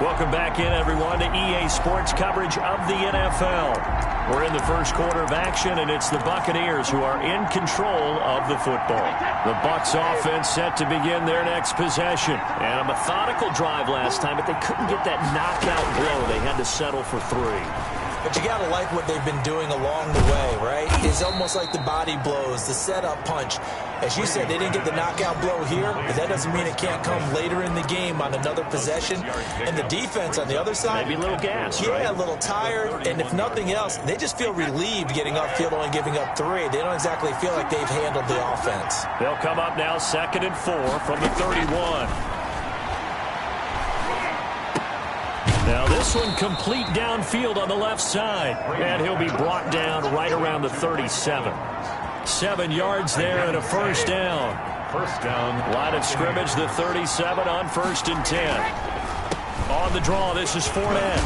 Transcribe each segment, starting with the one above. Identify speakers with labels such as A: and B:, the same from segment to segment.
A: Welcome back in, everyone, to EA Sports coverage of the NFL. We're in the first quarter of action, and it's the Buccaneers who are in control of the football. The Bucs offense set to begin their next possession. And a methodical drive last time, but they couldn't get that knockout blow. They had to settle for 3.
B: But you got to like what they've been doing along the way, right? It's almost like the body blows, the setup punch. As you said, they didn't get the knockout blow here, but that doesn't mean it can't come later in the game on another possession. And the defense on the other side,
A: maybe a little gas,
B: yeah,
A: right?
B: A little tired. And if nothing else, they just feel relieved getting upfield, only giving up 3. They don't exactly feel like they've handled the offense.
A: They'll come up now 2nd and 4 from the 31. Now this one complete downfield on the left side. And he'll be brought down right around the 37. 7 yards there and a first down. First down. Line of scrimmage, the 37 on 1st and 10. On the draw, this is Fournette.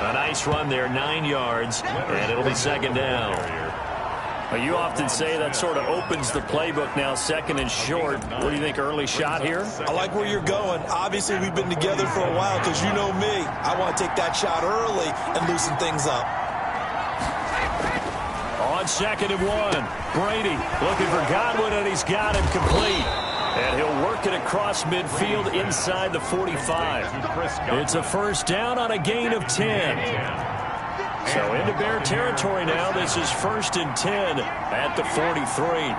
A: A nice run there, 9 yards, and it'll be 2nd down. Well, you often say that sort of opens the playbook now, 2nd and short. What do you think, early shot here?
B: I like where you're going. Obviously, we've been together for a while because you know me. I want to take that shot early and loosen things up.
A: On 2nd and 1, Brady looking for Godwin, and he's got him complete. And he'll work it across midfield inside the 45. It's a first down on a gain of 10. So into Bear territory now. This is 1st and 10 at the 43.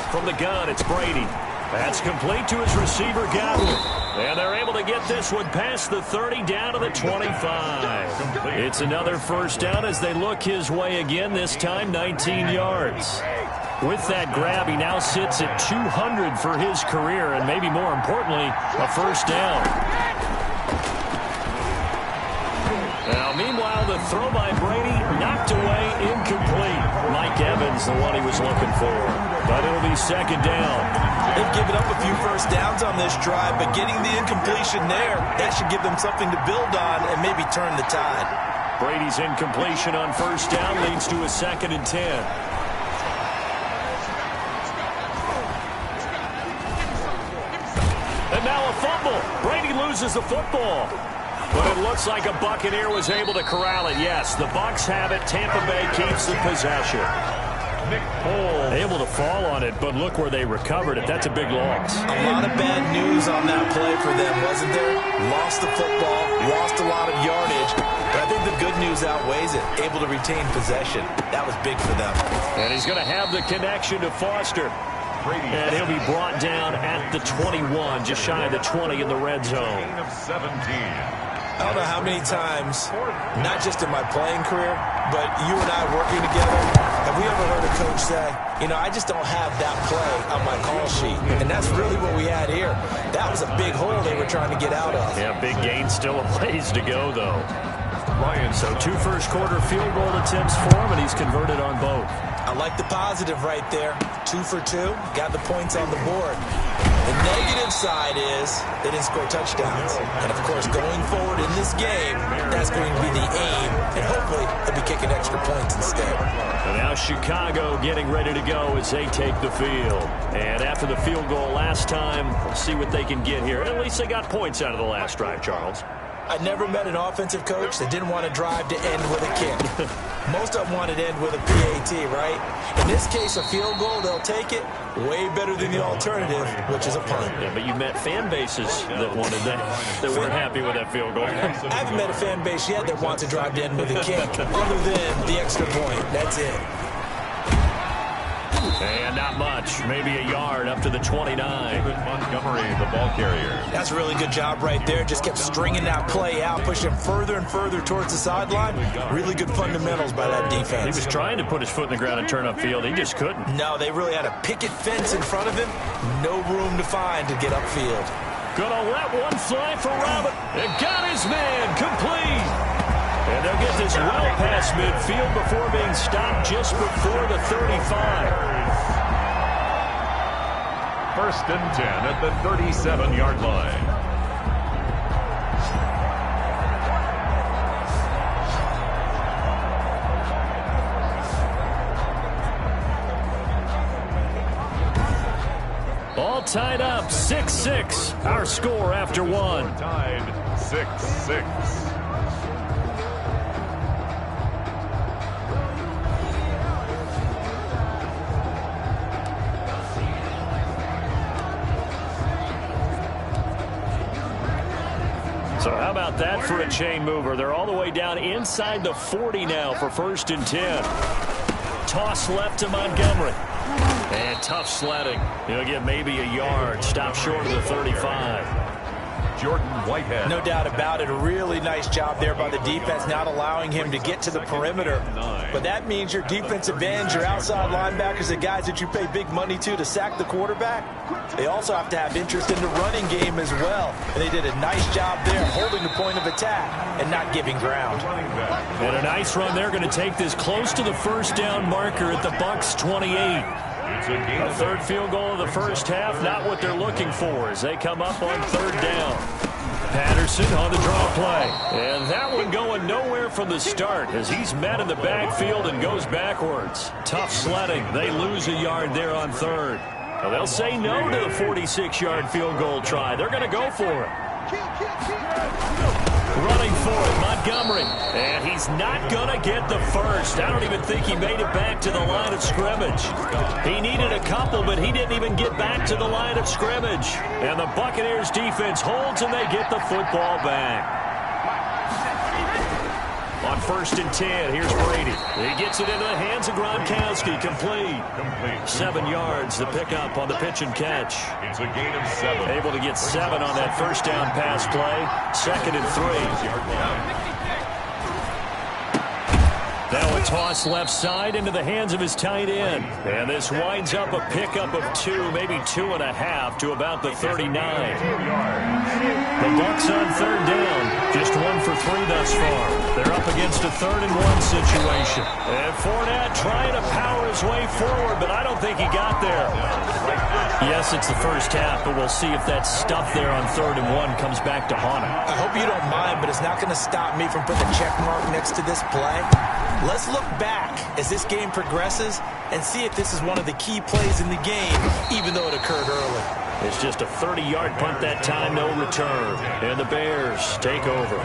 A: From the gun, it's Brady. That's complete to his receiver, Godwin. And they're able to get this one past the 30 down to the 25. It's another first down as they look his way again, this time 19 yards. With that grab, he now sits at 200 for his career, and maybe more importantly, a first down. Now, meanwhile, the throw by Brady knocked away, incomplete. Mike Evans, the one he was looking for. But it'll be 2nd down.
B: They've given up a few first downs on this drive, but getting the incompletion there, that should give them something to build on and maybe turn the tide.
A: Brady's incompletion on first down leads to a 2nd and 10. And now a fumble. Brady loses the football. But it looks like a Buccaneer was able to corral it. Yes, the Bucs have it. Tampa Bay keeps the possession. Able to fall on it, but look where they recovered it. That's a big loss.
B: A lot of bad news on that play for them, wasn't there? Lost the football, lost a lot of yardage, but I think the good news outweighs it. Able to retain possession. That was big for them.
A: And he's going to have the connection to Foster. And he'll be brought down at the 21, just shy of the 20 in the red zone.
B: I don't know how many times, not just in my playing career, but you and I working together, have we ever heard a coach say, you know, I just don't have that play on my call sheet. And that's really what we had here. That was a big hole they were trying to get out of.
A: Yeah, big gain, still a ways to go, though. So 2 first-quarter field goal attempts for him, and he's converted on both.
B: I like the positive right there. 2 for 2, got the points on the board. The negative side is they didn't score touchdowns. And, of course, going forward in this game, that's going to be the aim. And hopefully they'll be kicking extra points instead.
A: And now Chicago getting ready to go as they take the field. And after the field goal last time, we'll see what they can get here. At least they got points out of the last drive, Charles.
B: I never met an offensive coach that didn't want to drive to end with a kick. Most of them wanted to end with a PAT, right? In this case, a field goal, they'll take it. Way better than the alternative, which is a punt.
A: Yeah, but you met fan bases that wanted that, that weren't happy with that field goal.
B: I haven't met a fan base yet that wants to drive to end with a kick, other than the extra point. That's it.
A: And not much, maybe a yard up to the 29.
C: Montgomery, the ball carrier.
B: That's a really good job right there. Just kept stringing that play out, pushing further and further towards the sideline. Really good fundamentals by that defense.
A: He was trying to put his foot in the ground and turn upfield. He just couldn't.
B: No, they really had a picket fence in front of him. No room to find to get upfield.
A: Gonna let one fly for Robert. And got his man complete. And they'll get this well past midfield before being stopped just before the 35.
C: 1st and 10 at the 37-yard line.
A: All tied up, 6-6. Our score after one.
C: Tied 6-6.
A: So how about that for a chain mover? They're all the way down inside the 40 now for 1st and 10. Toss left to Montgomery. And tough sledding. He'll get maybe a yard. Stop short of the 35.
C: Jordan Whitehead.
B: No doubt about it. A really nice job there by the defense, not allowing him to get to the perimeter. But that means your defensive ends, your outside linebackers, the guys that you pay big money to sack the quarterback, they also have to have interest in the running game as well. And they did a nice job there holding the point of attack and not giving ground.
A: And a nice run. They're going to take this close to the first down marker at the Bucs 28. A third field goal of the first half, not what they're looking for as they come up on 3rd down. Patterson on the draw play. And that one going nowhere from the start as he's met in the backfield and goes backwards. Tough sledding. They lose a yard there on 3rd. Well, they'll say no to the 46-yard field goal try. They're going to go for it. Running for it, Montgomery. And he's not going to get the first. I don't even think he made it back to the line of scrimmage. He needed a couple, but he didn't even get back to the line of scrimmage. And the Buccaneers defense holds, and they get the football back. On 1st and 10, here's Brady. He gets it into the hands of Gronkowski. Complete. 7 yards, the pickup on the pitch and catch.
C: It's a gain of 7.
A: Able to get 7 on that first down pass play. 2nd and 3. Now a toss left side into the hands of his tight end. And this winds up a pickup of 2, maybe 2.5 to about the 39. The Bucs on 3rd down. Just 1 for 3 thus far. They're up against a 3rd and 1 situation. And Fournette trying to power his way forward, but I don't think he got there. Yes, it's the first half, but we'll see if that stuff there on 3rd and 1 comes back to haunt him.
B: I hope you don't mind, but it's not going to stop me from putting a check mark next to this play. Let's look back as this game progresses and see if this is one of the key plays in the game, even though it occurred early.
A: It's just a 30-yard punt that time, no return. And the Bears take over.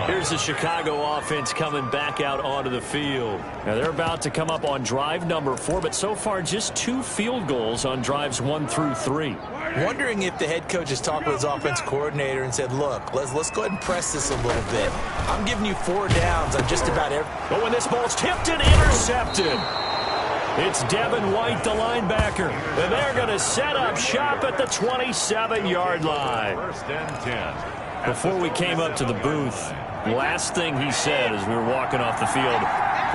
A: Here's the Chicago offense coming back out onto the field. Now they're about to come up on drive number 4, but so far just 2 field goals on drives 1 through 3.
B: Wondering if the head coach has talked with his offense coordinator and said, look, let's go ahead and press this a little bit. I'm giving you 4 downs on just about every...
A: But when this ball's tipped and intercepted, it's Devin White, the linebacker. And they're going to set up shop at the 27-yard line.
C: 1st and 10.
A: Before we came up to the booth, last thing he said as we were walking off the field,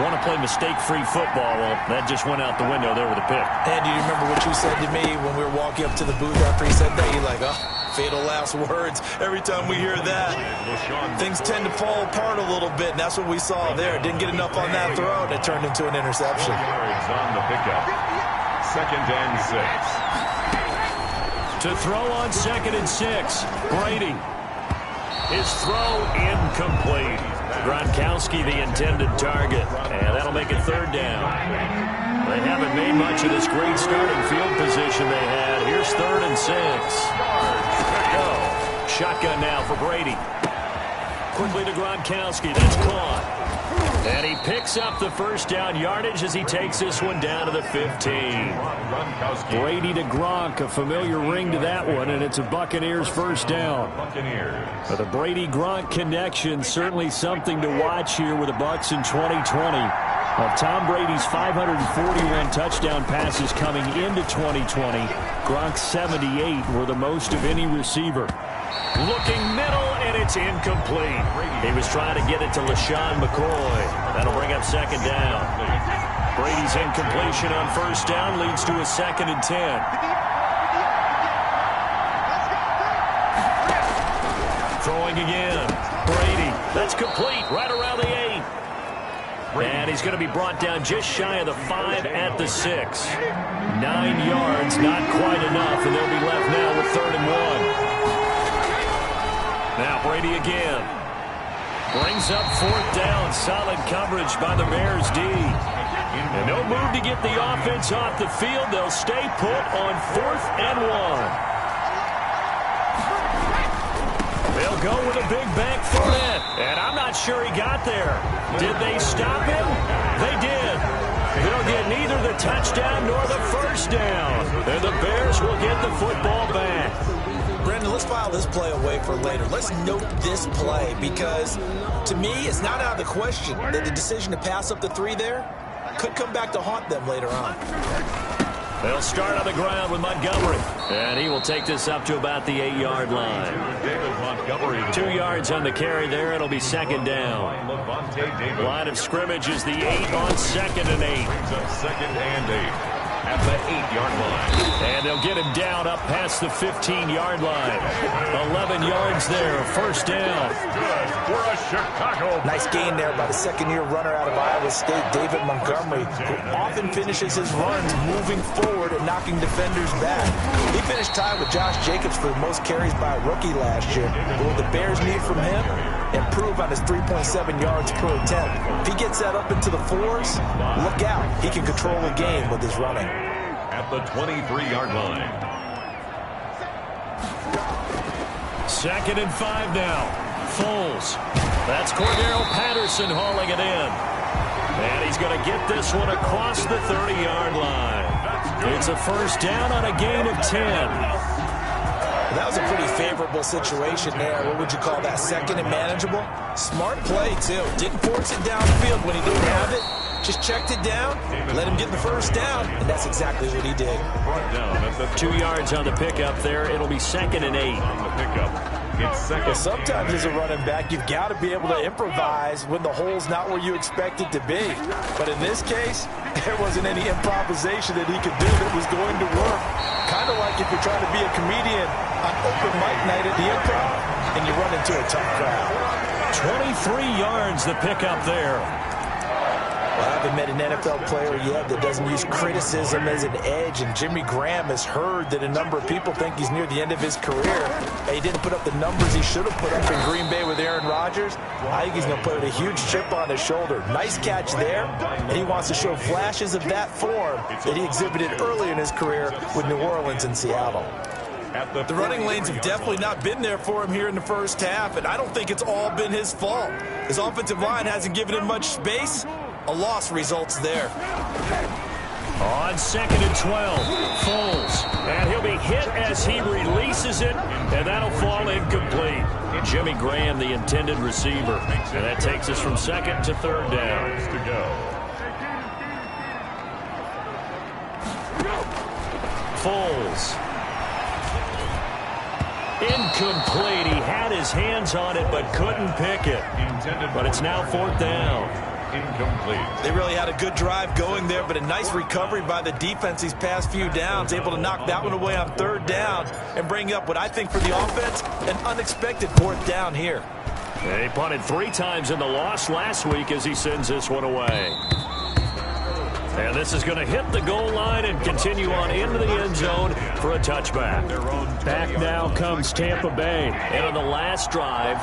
A: want to play mistake-free football. Well, that just went out the window there with a pick.
B: And do you remember what you said to me when we were walking up to the booth after he said that? You're like, oh, fatal last words. Every time we hear that, things tend to fall apart a little bit, and that's what we saw there. Didn't get enough on that throw, and it turned into an interception.
C: 4 yards on the pickup. 2nd and 6.
A: To throw on 2nd and 6, Brady. His throw incomplete. Gronkowski the intended target, and that'll make it 3rd down. They haven't made much of this great starting field position they had. Here's 3rd and 6. Go. Shotgun now for Brady. Quickly to Gronkowski. That's caught. And he picks up the first down yardage as he takes this one down to the 15. Brady to Gronk, a familiar ring to that one, and it's a Buccaneers first down. But the Brady-Gronk connection, certainly something to watch here with the Bucs in 2020. Of Tom Brady's 541 touchdown passes coming into 2020, Gronk's 78 were the most of any receiver. Looking middle, and it's incomplete. He was trying to get it to LaShawn McCoy. That'll bring up 2nd down. Brady's incompletion on 1st down leads to a 2nd and 10. Throwing again. Brady. That's complete right around the 8. And he's going to be brought down just shy of the 5 at the 6. 9 yards, not quite enough, and they'll be left now with 3rd and 1. Now Brady again. Brings up 4th down. Solid coverage by the Bears D. And no move to get the offense off the field. They'll stay put on 4th and 1. They'll go with a big bank for it. And I'm not sure he got there. Did they stop him? They did. They'll get neither the touchdown nor the first down. And the Bears will get the football back.
B: Brandon, let's file this play away for later. Let's note this play because, to me, it's not out of the question that the decision to pass up the 3 there could come back to haunt them later on.
A: They'll start on the ground with Montgomery. And he will take this up to about the 8-yard line. 2 yards on the carry there. It'll be 2nd down. Line of scrimmage is the 8 on 2nd and 8.
C: 2nd and 8. At the 8-yard line.
A: And they'll get him down up past the 15-yard line. 11 yards there, 1st down.
C: Good for a Chicago.
B: Nice gain there by the second-year runner out of Iowa State, David Montgomery, who often finishes his runs moving forward and knocking defenders back. He finished tied with Josh Jacobs for the most carries by a rookie last year. But what the Bears need from him? Improve on his 3.7 yards per attempt. If he gets that up into the 4s, look out. He can control the game with his running.
C: At the 23-yard line.
A: 2nd and 5 now. Foles. That's Cordero Patterson hauling it in. And he's going to get this one across the 30-yard line. It's a 1st down on a gain of 10.
B: That was a pretty favorable situation there. What would you call that? 2nd and manageable? Smart play, too. Didn't force it downfield when he didn't have it. Just checked it down, let him get the 1st down, and that's exactly what he did.
A: 2 yards on the pickup there. It'll be 2nd and 8.
C: On the pickup. It's 2nd.
B: Well, sometimes as a running back, you've got to be able to improvise when the hole's not where you expect it to be. But in this case, there wasn't any improvisation that he could do that was going to work. Kind of like if you're trying to be a comedian on open mic night at the Improv and you run into a tough crowd.
A: 23 yards the pickup there.
B: Well, I haven't met an NFL player yet that doesn't use criticism as an edge, and Jimmy Graham has heard that a number of people think he's near the end of his career. He didn't put up the numbers he should have put up in Green Bay with Aaron Rodgers. I think he's going to play with a huge chip on his shoulder. Nice catch there, and he wants to show flashes of that form that he exhibited early in his career with New Orleans and Seattle. The running lanes have definitely not been there for him here in the first half, and I don't think it's all been his fault. His offensive line hasn't given him much space. A loss results there.
A: On 2nd and 12, Foles. And he'll be hit as he releases it, and that'll fall incomplete. Jimmy Graham, the intended receiver. And that takes us from 2nd to 3rd down. Foles. Incomplete. He had his hands on it but couldn't pick it. But it's now 4th down.
C: Incomplete.
B: They really had a good drive going there, but a nice recovery by the defense these past few downs, able to knock that one away on 3rd down and bring up what I think for the offense, an unexpected 4th down here.
A: He punted 3 times in the loss last week as he sends this one away. And this is going to hit the goal line and continue on into the end zone for a touchback. Back now comes Tampa Bay. And on the last drive,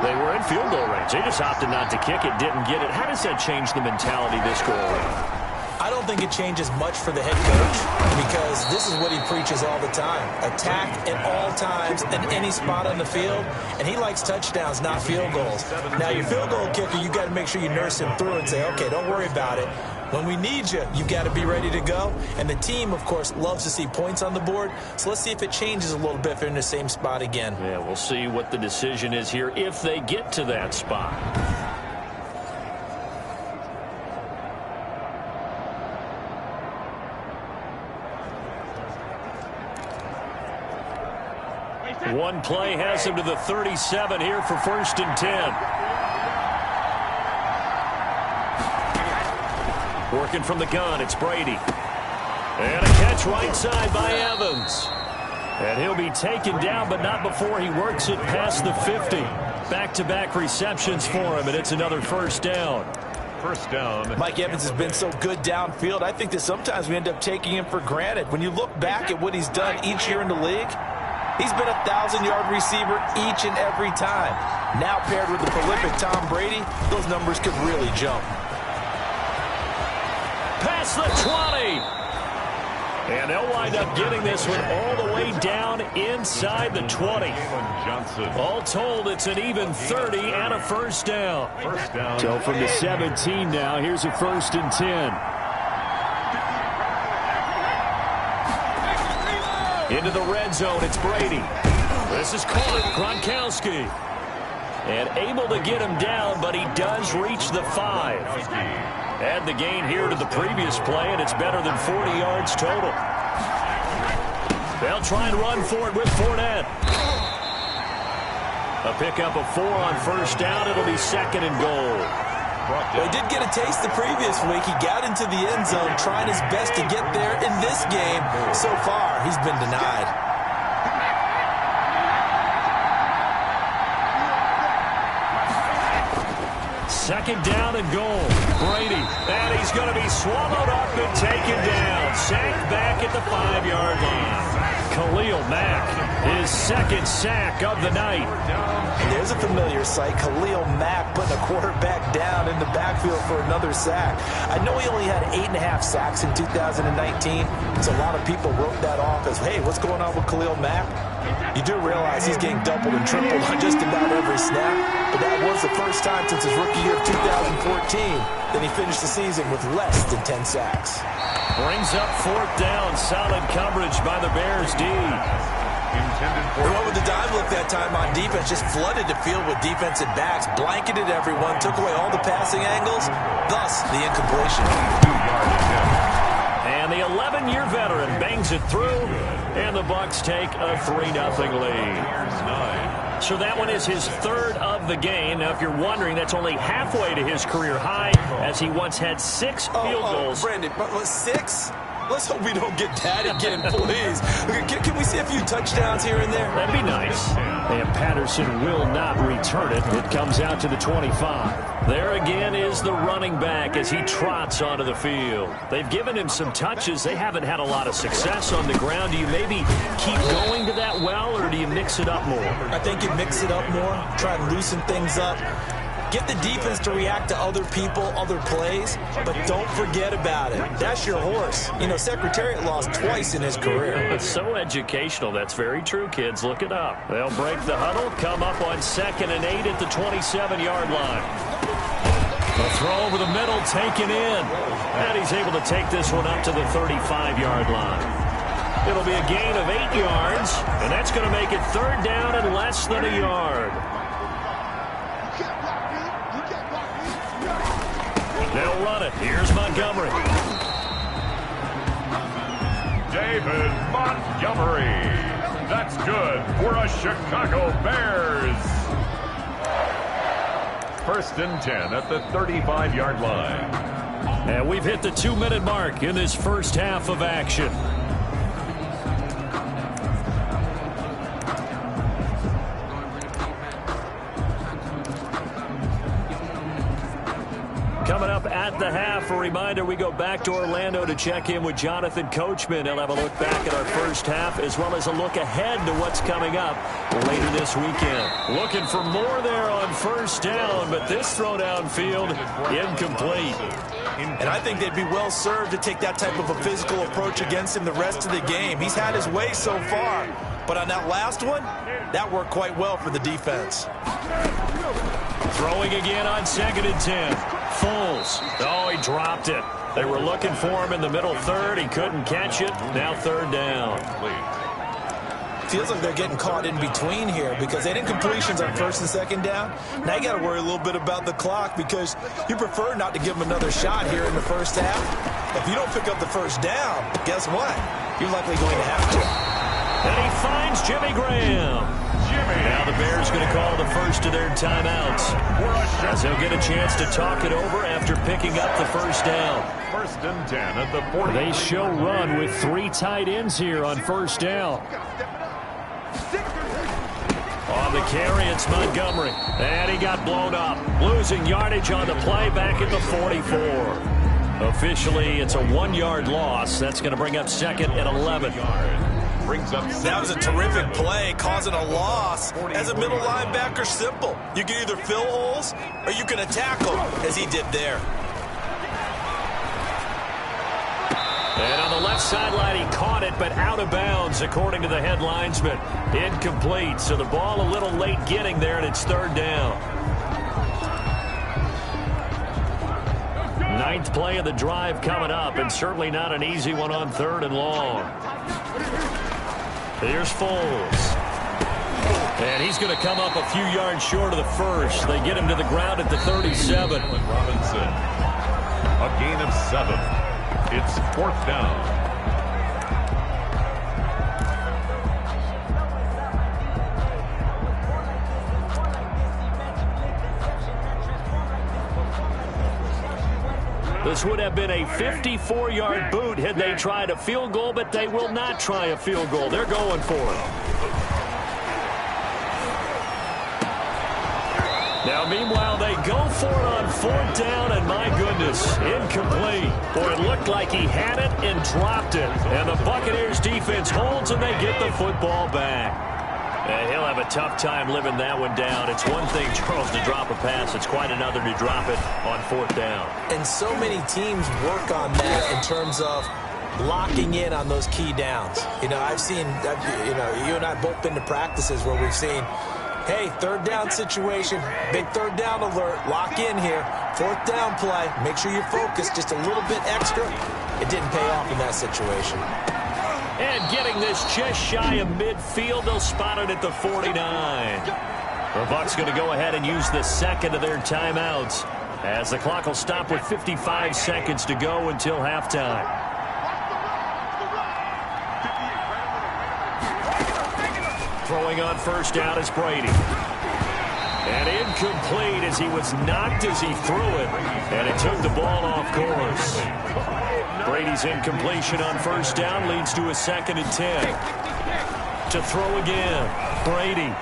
A: they were in field goal range. They just opted not to kick it, didn't get it. How does that change the mentality this go around?
B: I don't think it changes much for the head coach because this is what he preaches all the time. Attack at all times in any spot on the field, and he likes touchdowns, not field goals. Now, your field goal kicker, you got to make sure you nurse him through and say, okay, don't worry about it. When we need you, you got to be ready to go. And the team, of course, loves to see points on the board. So let's see if it changes a little bit if they're in the same spot again.
A: Yeah, we'll see what the decision is here if they get to that spot. One play has him to the 37 here for 1st and 10. Working from the gun, it's Brady. And a catch right side by Evans. And he'll be taken down, but not before he works it past the 50. Back-to-back receptions for him, and it's another 1st down.
C: 1st down.
B: Mike Evans has been so good downfield. I think that sometimes we end up taking him for granted. When you look back at what he's done each year in the league, he's been a 1,000-yard receiver each and every time. Now paired with the prolific Tom Brady, those numbers could really jump.
A: Past the 20. And they'll wind up getting this one all the way down inside the 20. All told, it's an even 30 and a first down. So from the 17 now, here's a 1st and 10. Into the red zone, it's Brady. This is caught, Gronkowski. And able to get him down, but he does reach the 5. Add the gain here to the previous play, and it's better than 40 yards total. They'll try and run for it with Fournette. A pickup of 4 on first down. It'll be 2nd and goal.
B: Well, he did get a taste the previous week. He got into the end zone, trying his best to get there in this game. So far, he's been denied.
A: Second down and goal. Brady. And he's going to be swallowed up and taken down. Sacked back at the 5-yard line. Khalil Mack, his 2nd sack of the night.
B: And there's a familiar sight. Khalil Mack putting a quarterback down in the backfield for another sack. I know he only had 8.5 sacks in 2019. So a lot of people wrote that off as, hey, what's going on with Khalil Mack? You do realize he's getting doubled and tripled on just about every snap. But that was the first time since his rookie year of 2014 that he finished the season with less than 10 sacks.
A: Brings up 4th down. Solid coverage by the Bears D.
B: They went with the dive look that time on defense. Just flooded the field with defensive backs. Blanketed everyone. Took away all the passing angles. Thus, the incompletion.
A: And the 11-year veteran bangs it through. And the Bucs take a 3-0 lead. So that one is his 3rd of the game. Now, if you're wondering, that's only halfway to his career high, as he once had 6 field goals.
B: Brandon, 6? Let's hope we don't get that again, please. Can we see a few touchdowns here and there?
A: That'd be nice. And Patterson will not return it. It comes out to the 25. There again is the running back as he trots onto the field. They've given him some touches. They haven't had a lot of success on the ground. Do you maybe keep going to that well, or do you mix it up more?
B: I think you mix it up more, try and loosen things up. Get the defense to react to other people, other plays, but don't forget about it. That's your horse. You know, Secretariat lost twice in his career.
A: It's so educational. That's very true, kids. Look it up. They'll break the huddle, come up on 2nd and 8 at the 27-yard line. A throw over the middle, taken in. And he's able to take this one up to the 35-yard line. It'll be a gain of 8 yards, and that's going to make it 3rd down and less than a yard. They'll run it. Here's Montgomery.
C: David Montgomery. That's good for a Chicago Bears. 1st and 10 at the 35-yard line.
A: And we've hit the 2-minute mark in this first half of action. Coming up at the half, a reminder, we go back to Orlando to check in with Jonathan Coachman. He'll have a look back at our first half, as well as a look ahead to what's coming up later this weekend. Looking for more there on first down, but this throw downfield, incomplete.
B: And I think they'd be well served to take that type of a physical approach against him the rest of the game. He's had his way so far, but on that last one, that worked quite well for the defense.
A: Throwing again on 2nd and 10. Foles. Oh, he dropped it. They were looking for him in the middle 3rd. He couldn't catch it. Now 3rd down.
B: Feels like they're getting caught in between here because they didn't completions on 1st and 2nd down. Now you got to worry a little bit about the clock because you prefer not to give them another shot here in the first half. If you don't pick up the first down, guess what? You're likely going to have to.
A: And he finds Jimmy Graham. Now the Bears going to call the first of their timeouts, as they'll get a chance to talk it over after picking up the first down.
C: 1st and 10 at the 40.
A: They show run with 3 tight ends here on first down. On the carry, it's Montgomery. And he got blown up. Losing yardage on the play back at the 44. Officially, it's a 1-yard loss. That's going to bring up 2nd and 11.
C: brings up 7.
B: That was a terrific play, causing a loss. As a middle linebacker, simple. You can either fill holes or you can attack them, as he did there.
A: And on the left sideline, he caught it, but out of bounds, according to the head linesman. Incomplete, so the ball a little late getting there, and it's 3rd down. 9th play of the drive coming up, and certainly not an easy one on 3rd and long. Here's Foles. And he's going to come up a few yards short of the first. They get him to the ground at the 37.
C: Robinson. A gain of 7. It's 4th down.
A: This would have been a 54-yard boot had they tried a field goal, but they will not try a field goal. They're going for it. Now, meanwhile, they go for it on 4th down, and my goodness, incomplete. Boy, it looked like he had it and dropped it. And the Buccaneers defense holds, and they get the football back. And he'll have a tough time living that one down. It's one thing, Charles, to drop a pass. It's quite another to drop it on 4th down.
B: And so many teams work on that in terms of locking in on those key downs. You know, I've seen, you and I both been to practices where we've seen, hey, 3rd down situation, big 3rd down alert, lock in here, 4th down play, make sure you're focused just a little bit extra. It didn't pay off in that situation.
A: And getting this just shy of midfield, they'll spot it at the 49. The Bucs going to go ahead and use the 2nd of their timeouts as the clock will stop with 55 seconds to go until halftime. Throwing on 1st down is Brady. And incomplete as he was knocked as he threw it. And it took the ball off course. Brady's incompletion on 1st down leads to a 2nd and 10. To throw again. Brady.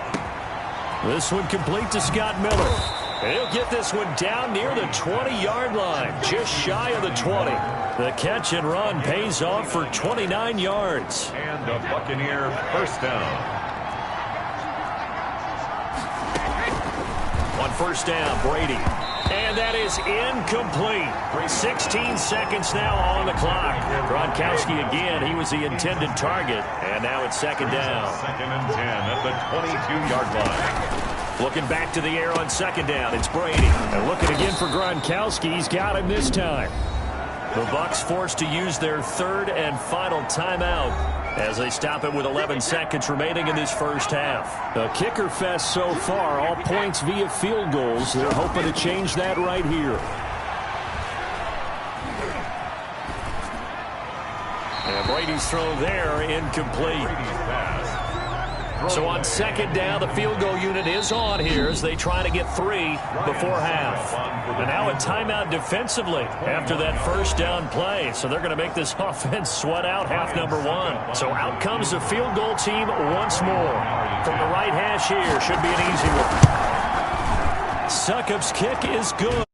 A: This one complete to Scott Miller. And he'll get this one down near the 20-yard line. Just shy of the 20. The catch and run pays off for 29 yards.
C: And a Buccaneer 1st down.
A: On 1st down, Brady. And that is incomplete. 16 seconds now on the clock. Gronkowski again. He was the intended target. And now it's 2nd down.
C: 2nd and 10 at the 22-yard line.
A: Looking back to the air on 2nd down. It's Brady. And looking again for Gronkowski. He's got him this time. The Bucs forced to use their 3rd and final timeout as they stop it with 11 seconds remaining in this first half. A kicker fest so far, all points via field goals. They're hoping to change that right here. And Brady's throw there, incomplete. So on 2nd down, the field goal unit is on here as they try to get 3 before half. And now a timeout defensively after that 1st down play. So they're going to make this offense sweat out half number 1. So out comes the field goal team once more. From the right hash here, should be an easy one. Succop's kick is good.